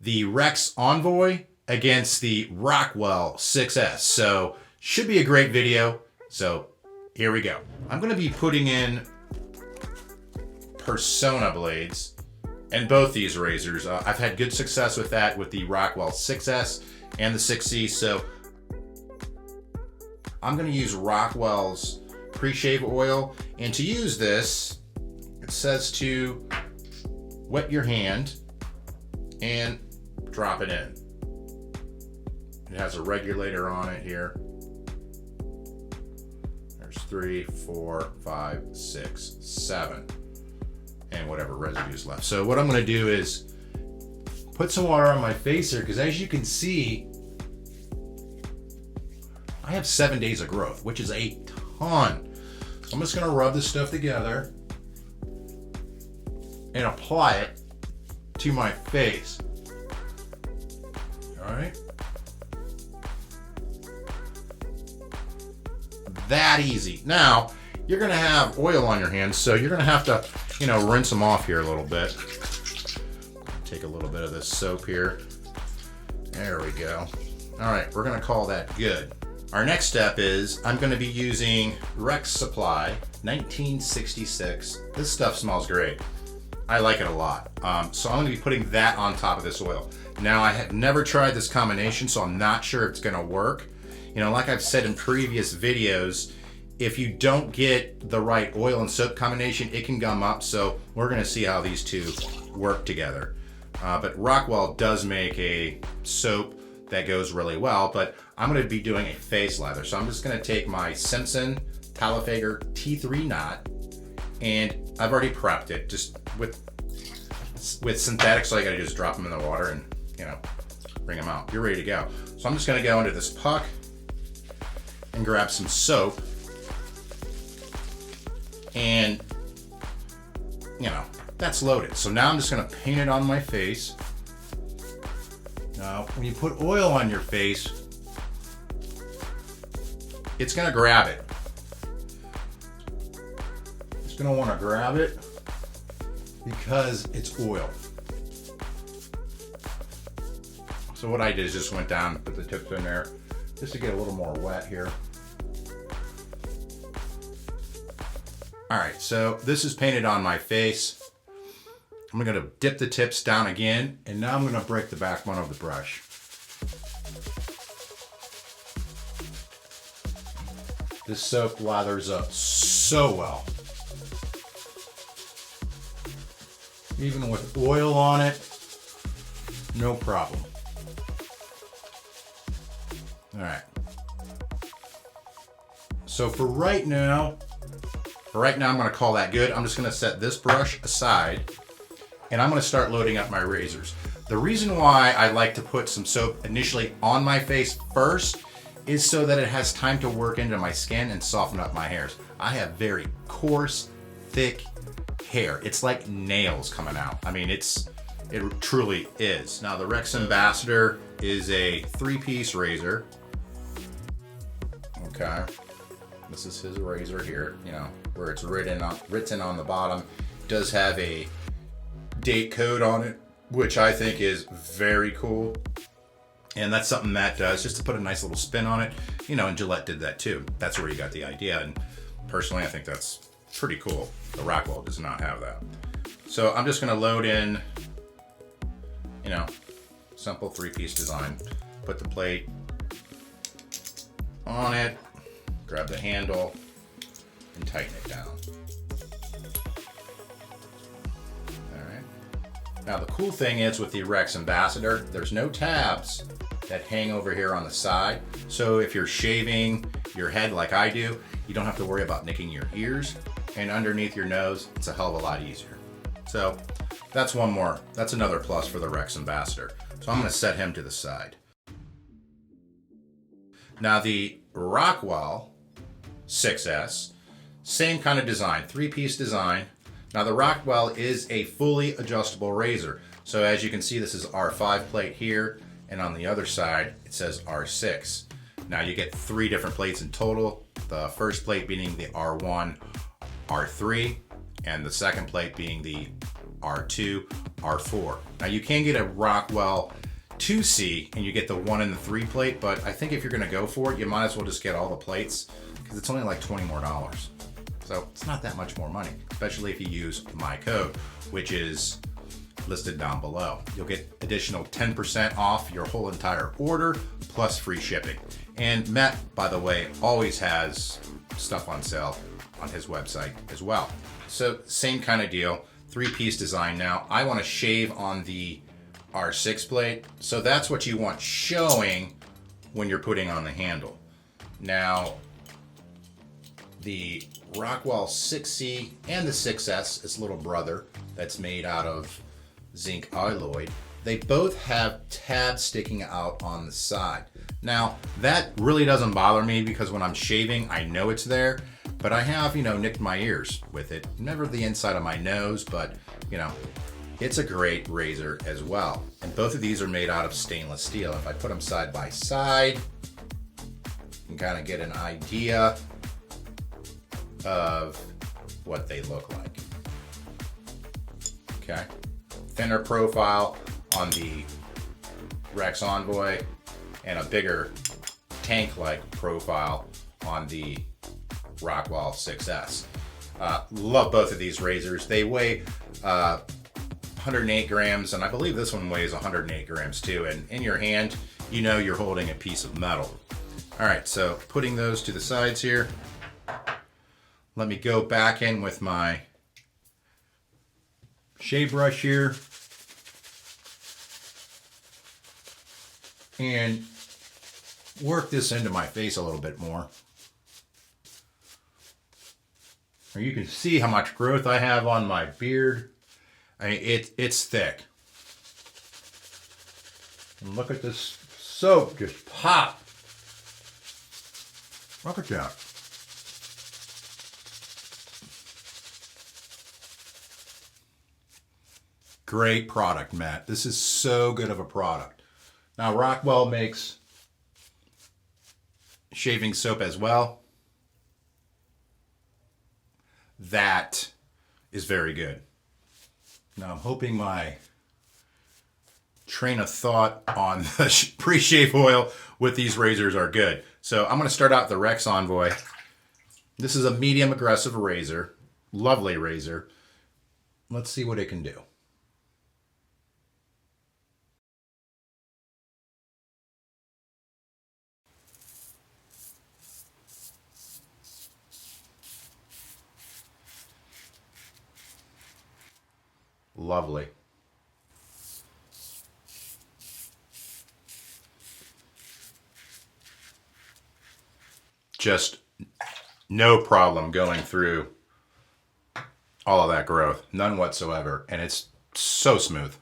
the Rex Envoy against the Rockwell 6S. So should be a great video. So here we go. I'm going to be putting in Persona blades in both these razors. I've had good success with that with the Rockwell 6S and the 6C. So I'm going to use Rockwell's pre-shave oil, and to use this, it says to wet your hand and drop it in. It has a regulator on it here. There's 3, 4, 5, 6, 7, and whatever residue is left. So what I'm going to do is put some water on my face here, because as you can see, I have 7 days of growth, which is a ton. So I'm just going to rub this stuff together and apply it to my face. All right. That easy. Now, you're going to have oil on your hands, so you're going to have to, rinse them off here a little bit. Take a little bit of this soap here. There we go. All right, we're going to call that good. Our next step is I'm going to be using Rex Supply 1966. This stuff smells great. I like it a lot. So I'm going to be putting that on top of this oil. Now, I have never tried this combination, so I'm not sure if it's going to work. Like I've said in previous videos, if you don't get the right oil and soap combination, it can gum up. So we're going to see how these two work together. But Rockwell does make a soap that goes really well, but I'm going to be doing a face lather. So I'm just going to take my Simpson Talifager T3 knot, and I've already prepped it just with synthetic, so I got to just drop them in the water and bring them out. You're ready to go. So I'm just going to go into this puck and grab some soap, and that's loaded. So now I'm just going to paint it on my face. Now, when you put oil on your face, it's going to grab it. It's going to want to grab it because it's oil. So what I did is just went down and put the tips in there just to get a little more wet here. All right, so this is painted on my face. I'm going to dip the tips down again, and now I'm going to break the backbone of the brush. This soap lathers up so well. Even with oil on it, no problem. All right. So for right now I'm going to call that good. I'm just going to set this brush aside, and I'm going to start loading up my razors. The reason why I like to put some soap initially on my face first is so that it has time to work into my skin and soften up my hairs. I have very coarse, thick hair. It's like nails coming out. I mean, it truly is. Now, the Rex Ambassador is a 3-piece razor. Okay. This is his razor here, where it's written on the bottom. It does have a date code on it, which I think is very cool. And that's something Matt does just to put a nice little spin on it. And Gillette did that too. That's where he got the idea. And personally, I think that's pretty cool. The Rockwell does not have that. So I'm just gonna load in, simple 3-piece design. Put the plate on it, grab the handle, and tighten it down. All right. Now the cool thing is with the Rex Ambassador, there's no tabs that hang over here on the side. So if you're shaving your head like I do, you don't have to worry about nicking your ears, and underneath your nose, it's a hell of a lot easier. So that's another plus for the Rex Ambassador. So I'm gonna set him to the side. Now the Rockwell 6S, same kind of design, 3-piece design. Now the Rockwell is a fully adjustable razor. So as you can see, this is R5 plate here, and on the other side, it says R6. Now you get 3 different plates in total. The first plate being the R1, R3, and the second plate being the R2, R4. Now you can get a Rockwell 2C and you get the 1 and the 3 plate, but I think if you're gonna go for it, you might as well just get all the plates because it's only like $20 more. So it's not that much more money, especially if you use my code, which is listed down below. You'll get additional 10% off your whole entire order plus free shipping. And Matt, by the way, always has stuff on sale on his website as well. So same kind of deal, 3-piece design. Now I want to shave on the R6 plate, so that's what you want showing when you're putting on the handle. Now the Rockwell 6C and the 6S, its little brother, that's made out of zinc alloy, they both have tabs sticking out on the side. Now that really doesn't bother me because when I'm shaving I know it's there, but I have, nicked my ears with it. Never the inside of my nose, but it's a great razor as well. And both of these are made out of stainless steel. If I put them side by side, you can kind of get an idea of what they look like. Okay. Thinner profile on the Rex Envoy and a bigger tank-like profile on the Rockwell 6S. Love both of these razors. They weigh 108 grams, and I believe this one weighs 108 grams too. And in your hand, you're holding a piece of metal. All right, so putting those to the sides here. Let me go back in with my shave brush here and work this into my face a little bit more. You can see how much growth I have on my beard. I mean, it's thick. And look at this soap just pop. Look at that. Great product, Matt. This is so good of a product. Now, Rockwell makes shaving soap as well. That is very good. Now, I'm hoping my train of thought on the pre-shave oil with these razors are good. So I'm going to start out the Rex Envoy. This is a medium aggressive razor. Lovely razor. Let's see what it can do. Lovely. Just no problem going through all of that growth. None whatsoever. And it's so smooth.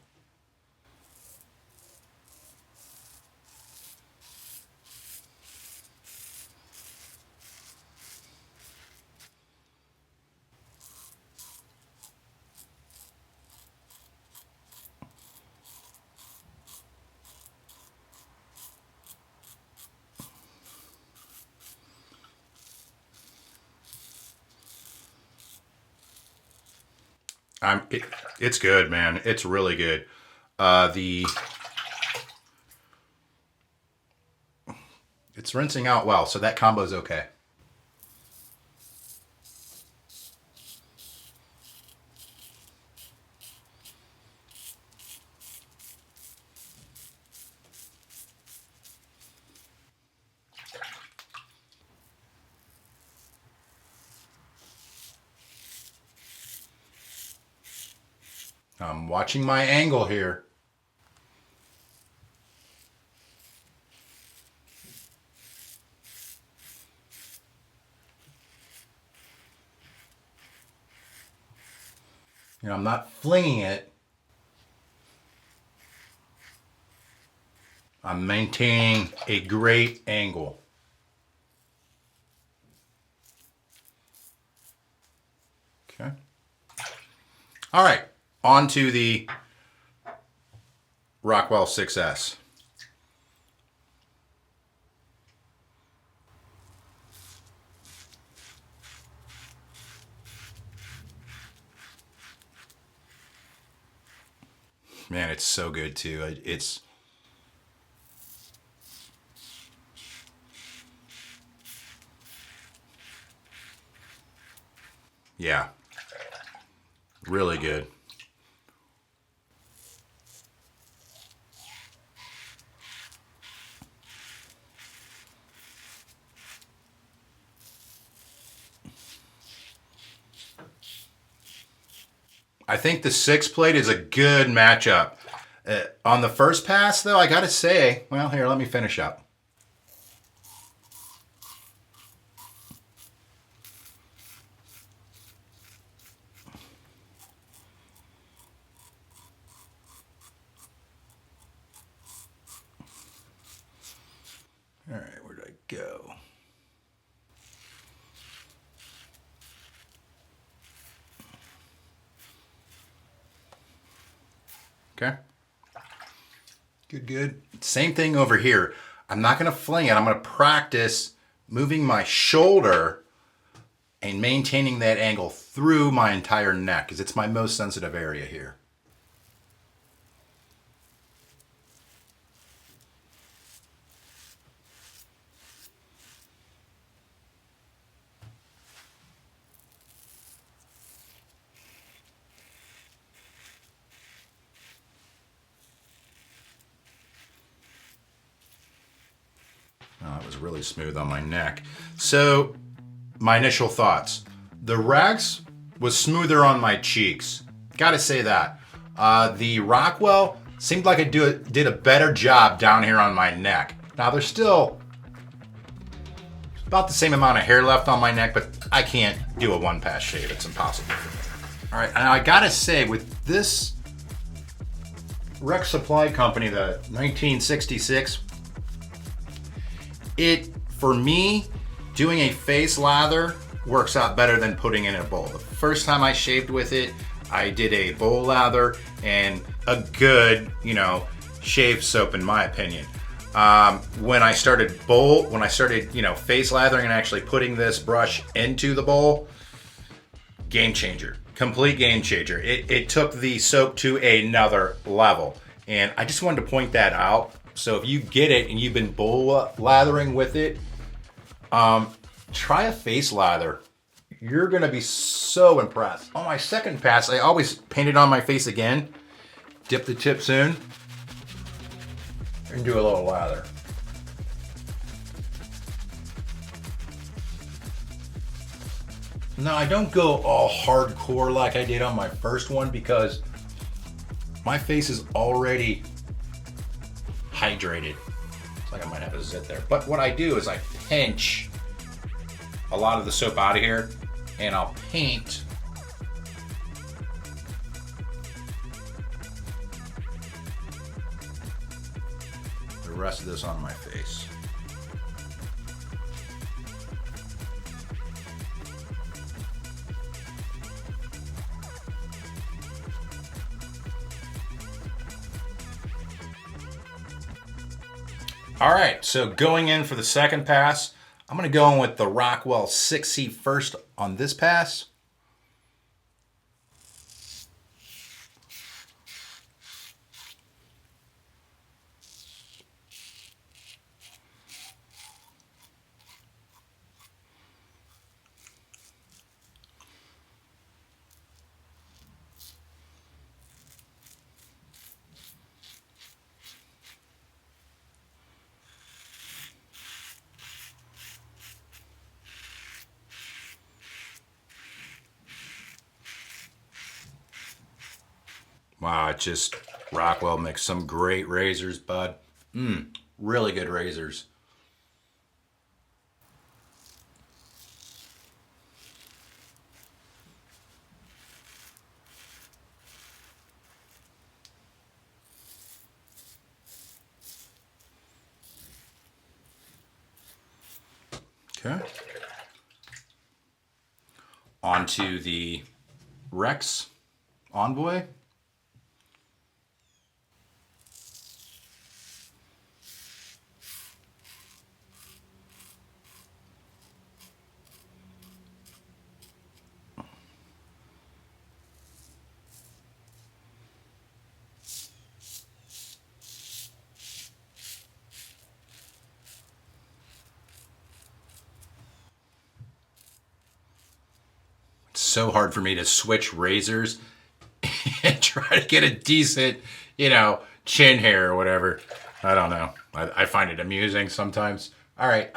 It's good, man. It's really good. It's rinsing out well, so that combo's okay. I'm watching my angle here. I'm not flinging it. I'm maintaining a great angle. Okay. All right, on to the Rockwell 6S. Man, it's so good too. It's yeah, really good. I think the 6 plate is a good matchup. On the first pass, though, I gotta say, well, here, let me finish up. All right, where did I go? Okay. Good, good. Same thing over here. I'm not going to fling it. I'm going to practice moving my shoulder and maintaining that angle through my entire neck because it's my most sensitive area here. Oh, it was really smooth on my neck. So, my initial thoughts. The Rex was smoother on my cheeks. Gotta say that. The Rockwell seemed like it did a better job down here on my neck. Now, there's still about the same amount of hair left on my neck, but I can't do a one-pass shave. It's impossible for me. All right, and I gotta say, with this Rex Supply Company, the 1966, for me, doing a face lather works out better than putting in a bowl. The first time I shaved with it, I did a bowl lather and a good, shave soap in my opinion. When I started face lathering and actually putting this brush into the bowl, game changer, complete game changer. It took the soap to another level. And I just wanted to point that out. So if you get it and you've been bowl lathering with it, try a face lather. You're gonna be so impressed. On my second pass, I always paint it on my face again, dip the tips in, and do a little lather. Now I don't go all hardcore like I did on my first one because my face is already hydrated. It's like I might have a zit there. But what I do is I pinch a lot of the soap out of here and I'll paint the rest of this on my face. All right, so going in for the second pass, I'm going to go in with the Rockwell 6C first on this pass. Wow, Rockwell makes some great razors, bud. Really good razors. Okay. Onto the Rex Envoy. so hard for me to switch razors and try to get a decent, you know, chin hair or whatever. I don't know. I find it amusing sometimes. All right.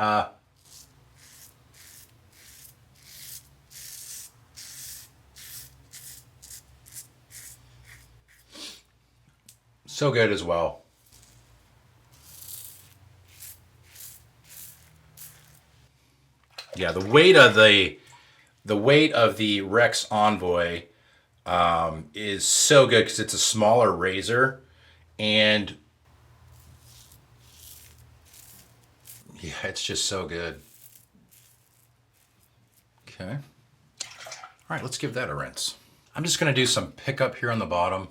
So good as well. Yeah, the weight of the Rex Envoy is so good because it's a smaller razor, and yeah, it's just so good. Okay. All right, let's give that a rinse. I'm just going to do some pickup here on the bottom.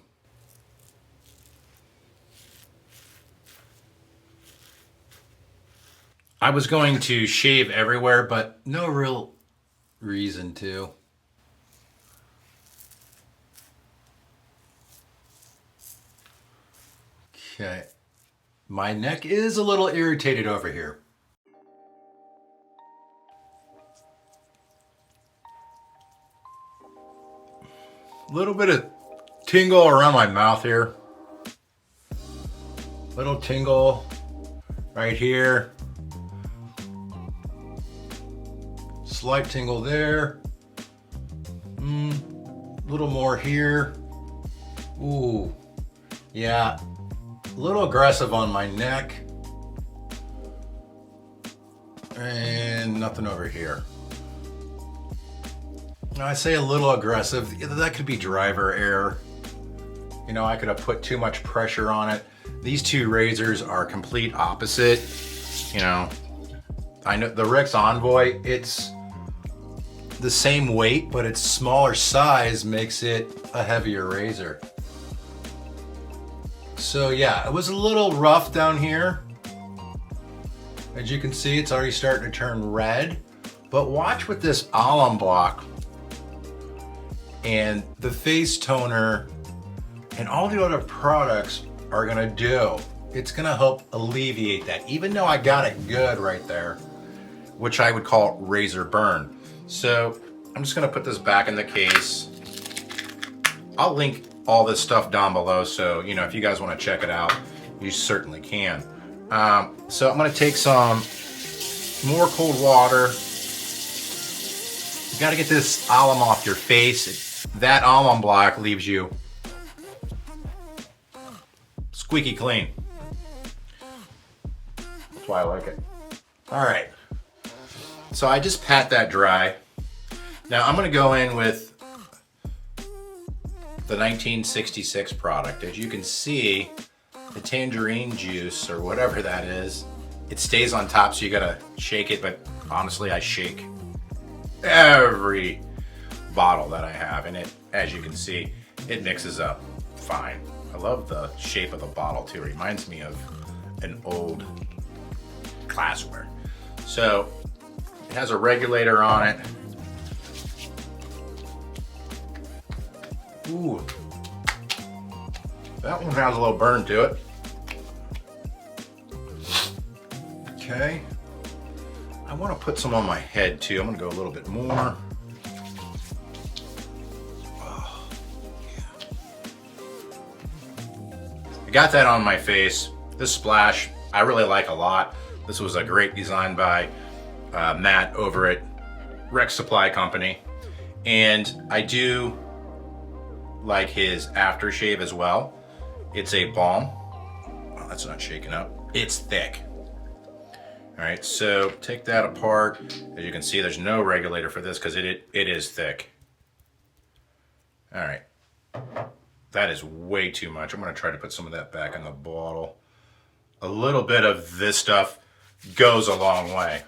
I was going to shave everywhere, but no real reason to. Okay. My neck is a little irritated over here. A little bit of tingle around my mouth here. Little tingle right here. Slight tingle there. A little more here. Ooh, yeah. A little aggressive on my neck. And nothing over here. Now I say a little aggressive. That could be driver error. You know, I could have put too much pressure on it. These two razors are complete opposite. You know, I know the Rex Envoy, it's the same weight, but its smaller size makes it a heavier razor. So yeah, it was a little rough down here. As you can see, it's already starting to turn red. But watch what this alum block and the face toner and all the other products are gonna do. It's gonna help alleviate that, even though I got it good right there, which I would call razor burn. So I'm just gonna put this back in the case. I'll link all this stuff down below, so you know, if you guys wanna check it out, you certainly can. So I'm gonna take some more cold water. You gotta get this alum off your face. That alum block leaves you squeaky clean. That's why I like it. All right, so I just pat that dry. Now I'm gonna go in with the 1966 product. As you can see, the tangerine juice or whatever that is, it stays on top, so you gotta shake it, but honestly I shake every bottle that I have, and it, as you can see, it mixes up fine. I love the shape of the bottle too. It reminds me of an old glassware. So it has a regulator on it. Ooh, that one has a little burn to it. Okay, I want to put some on my head too. I'm going to go a little bit more. Oh, yeah. I got that on my face. This splash I really like a lot. This was a great design by Matt over at Rex Supply Company, and I do like his aftershave as well. It's a balm. Oh, that's not shaking up. It's thick. All right, so take that apart. As you can see, there's no regulator for this because it is thick. All right, that is way too much. I'm gonna try to put some of that back in the bottle. A little bit of this stuff goes a long way.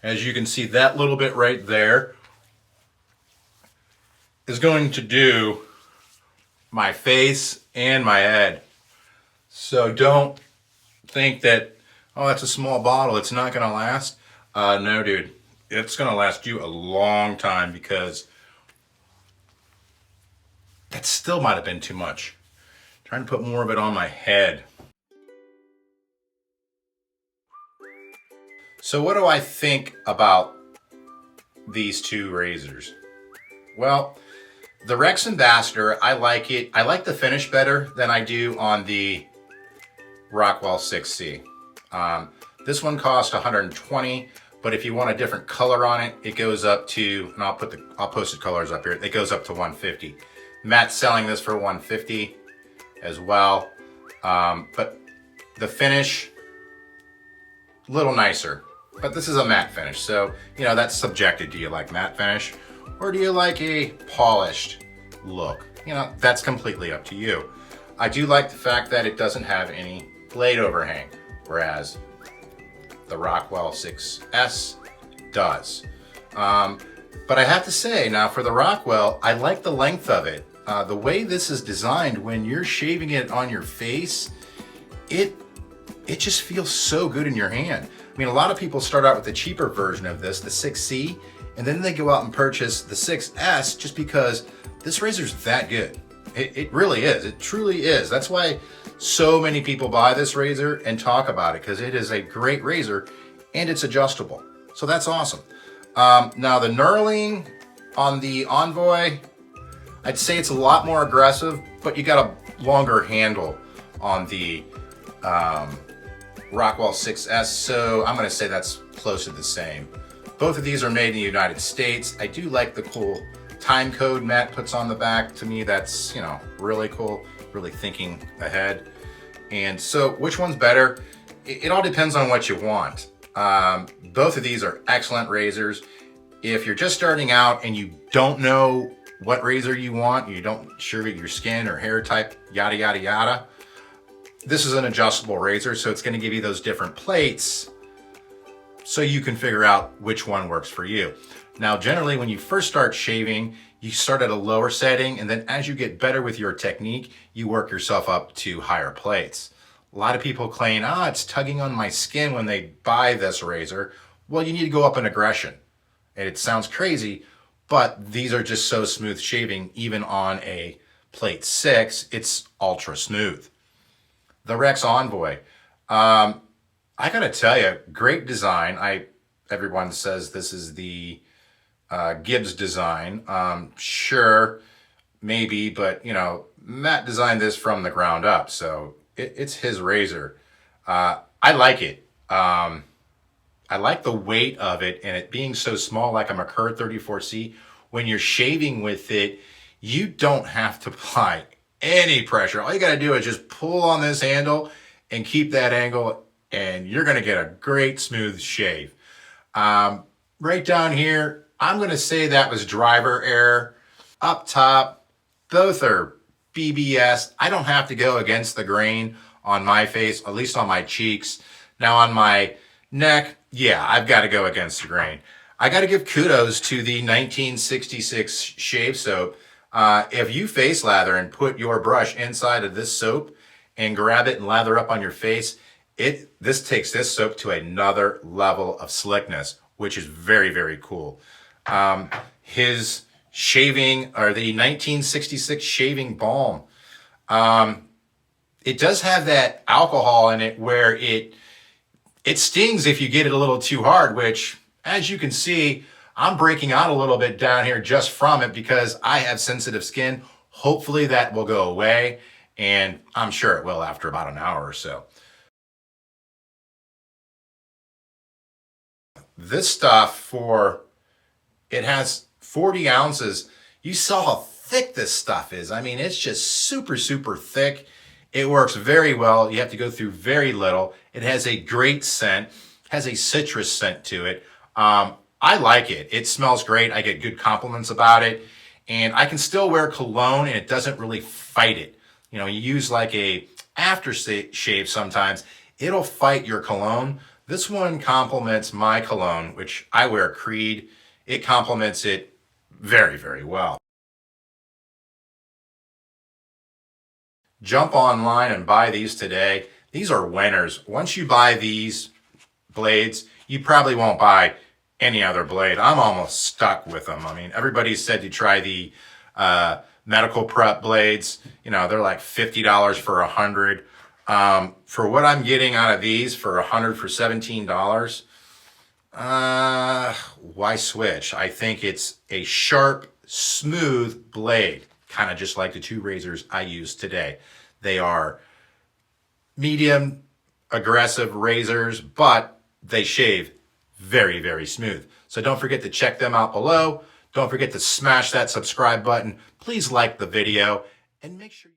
As you can see, that little bit right there is going to do my face and my head. So don't think that, oh, that's a small bottle, it's not gonna last. No, dude, it's gonna last you a long time, because that still might have been too much. I'm trying to put more of it on my head. So what do I think about these two razors? Well, the Rex Ambassador, I like it. I like the finish better than I do on the Rockwell 6C. This one cost 120, but if you want a different color on it, it goes up to, and I'll post the colors up here. It goes up to 150. Matt's selling this for 150 as well. But the finish, a little nicer. But this is a matte finish, so you know that's subjective. Do you like matte finish, or do you like a polished look? You know, that's completely up to you. I do like the fact that it doesn't have any blade overhang, whereas the Rockwell 6S does. But I have to say, now for the Rockwell, I like the length of it. The way this is designed, when you're shaving it on your face, it just feels so good in your hand. I mean, a lot of people start out with the cheaper version of this, the 6C, and then they go out and purchase the 6S just because this razor's that good. It really is. It truly is. That's why so many people buy this razor and talk about it, because it is a great razor and it's adjustable. So that's awesome. Now the knurling on the Envoy, I'd say it's a lot more aggressive, but you got a longer handle on the Rockwell 6S, so I'm going to say that's close to the same. Both of these are made in the United States. I do like the cool time code Matt puts on the back. To me, that's, you know, really cool, really thinking ahead. And so which one's better? It all depends on what you want. Both of these are excellent razors. If you're just starting out and you don't know what razor you want, you don't sure your skin or hair type, yada, yada, yada, this is an adjustable razor, so it's going to give you those different plates so you can figure out which one works for you. Now, generally, when you first start shaving, you start at a lower setting, and then as you get better with your technique, you work yourself up to higher plates. A lot of people claim, it's tugging on my skin when they buy this razor. Well, you need to go up in aggression. And it sounds crazy, but these are just so smooth shaving. Even on a plate 6, it's ultra smooth. The Rex Envoy, I gotta tell you, great design. Everyone says this is the Gibbs design. Sure, maybe, but you know, Matt designed this from the ground up, so it's his razor. I like it. I like the weight of it, and it being so small, like a Merkur 34C. When you're shaving with it, you don't have to apply any pressure. All you got to do is just pull on this handle and keep that angle, and you're going to get a great smooth shave. Right down here, I'm going to say that was driver error. Up top, both are BBS. I don't have to go against the grain on my face, at least on my cheeks. Now on my neck, yeah, I've got to go against the grain. I got to give kudos to the 1966 shave soap. If you face lather and put your brush inside of this soap and grab it and lather up on your face, this takes this soap to another level of slickness, which is very, very cool. His shaving, or the 1966 shaving balm, it does have that alcohol in it where it stings if you get it a little too hard, which, as you can see, I'm breaking out a little bit down here just from it because I have sensitive skin. Hopefully that will go away, and I'm sure it will after about an hour or so. This stuff, it has 40 ounces. You saw how thick this stuff is. I mean, it's just super, super thick. It works very well. You have to go through very little. It has a great scent, has a citrus scent to it. I like it. It smells great. I get good compliments about it. And I can still wear cologne and it doesn't really fight it. You know, you use like a aftershave sometimes, it'll fight your cologne. This one complements my cologne, which I wear Creed. It complements it very, very well. Jump online and buy these today. These are winners. Once you buy these blades, you probably won't buy any other blade. I'm almost stuck with them. I mean, everybody said to try the medical prep blades. You know, they're like $50 for 100. For what I'm getting out of these for 100 for $17, Why switch? I think it's a sharp, smooth blade, kind of just like the two razors I use today. They are medium, aggressive razors, but they shave very, very smooth. So don't forget to check them out below. Don't forget to smash that subscribe button. Please like the video and make sure